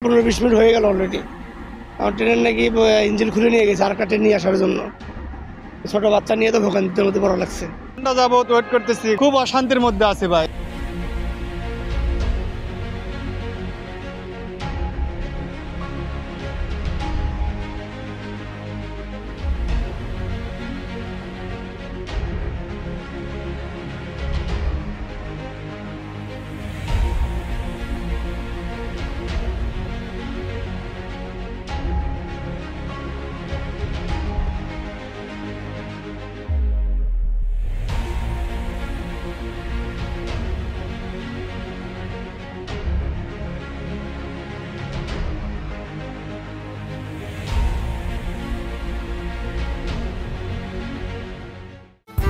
15-20 minute হয়ে গেল already. আমার ট্রেনের নাকি ইঞ্জিন খুলে নিয়ে গেছে আর একটা ট্রেন নিয়ে আসার জন্য। ছোট বাচ্চা নিয়ে তো ভোগান্তির মধ্যে পড়া লাগছে। যাবত ওয়েট করতেছি, খুব অশান্তির মধ্যে আছে ভাই।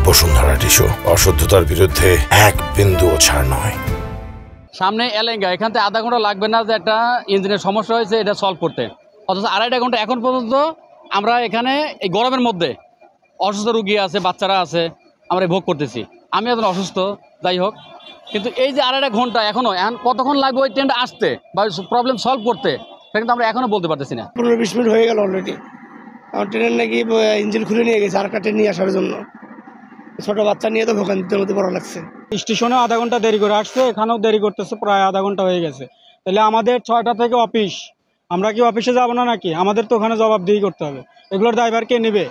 বসুন্ধরা টিস্যু অশুদ্ধতার বিরুদ্ধে এক বিন্দুও ছাড় নয়। সামনে এলেঙ্গা, এখান থেকে আধা ঘন্টা লাগবে না যে একটা ইঞ্জিনের সমস্যা হয়েছে এটা সলভ করতে, অথচ 2.5 ঘন্টা এখন পর্যন্ত আমরা এখানে এই গরমের মধ্যে অসুস্থ রুগী আছে, বাচ্চারা আছে, আমরা ভোগ করতেছি। আমি এখন অসুস্থ, যাই হোক, কিন্তু এই যে 2.5 ঘন্টা এখনও কতক্ষণ লাগবে ওই ট্রেনটা আসতে বা প্রবলেম সলভ করতে, সেটা কিন্তু আমরা এখনও বলতে পারতেছি না। 15-20 মিনিট হয়ে গেল অলরেডি। আমার ট্রেনের নাকি ইঞ্জিন খুলে নিয়ে গেছে আর একটা ট্রেন নিয়ে আসার জন্য। ছোট বাচ্চা নিয়ে তো ভোগান্তির মধ্যে পড়া লাগছে। স্টেশনে আধা ঘন্টা দেরি করে আসছে, এখানেও দেরি করতেছে, প্রায় আধা ঘন্টা হয়ে গেছে। তাহলে আমাদের 6টা থেকে অফিস, আমরা কি অফিসে যাব না নাকি? আমাদের তো ওখানে জবাবদিহি করতে হবে। এগুলোর দায়ভার কে নেবে?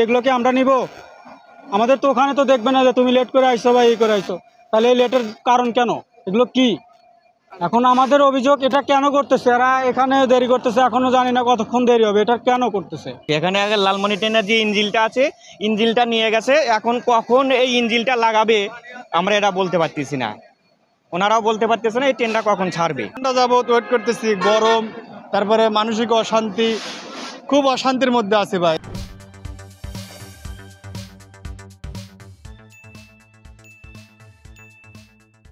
এগুলোকে আমরা নিব? আমাদের তো ওখানে তো দেখবে না যে তুমি লেট করে আইছো বা এই করে আইছো। তাহলে এই লেটের কারণ কেন? এগুলো কি? এখন আমাদের অভিযোগ, এটা কেন করতেছে এরা? এখানে দেরি করতেছে, এখনো জানি না কতক্ষণ দেরি হবে। এটা কেন করতেছে? এখানে আগে লালমনি ট্রেনের যে ইঞ্জিনটা আছে, ইঞ্জিনটা নিয়ে গেছে, এখন কখন এই ইঞ্জিনটা লাগাবে আমরা এটা বলতে পারতেছি না, ওনারাও বলতে পারতেছে না এই ট্রেনটা কখন ছাড়বে। যাবত ওয়েট করতেছি, গরম, তারপরে মানসিক অশান্তি, খুব অশান্তির মধ্যে আছে ভাই।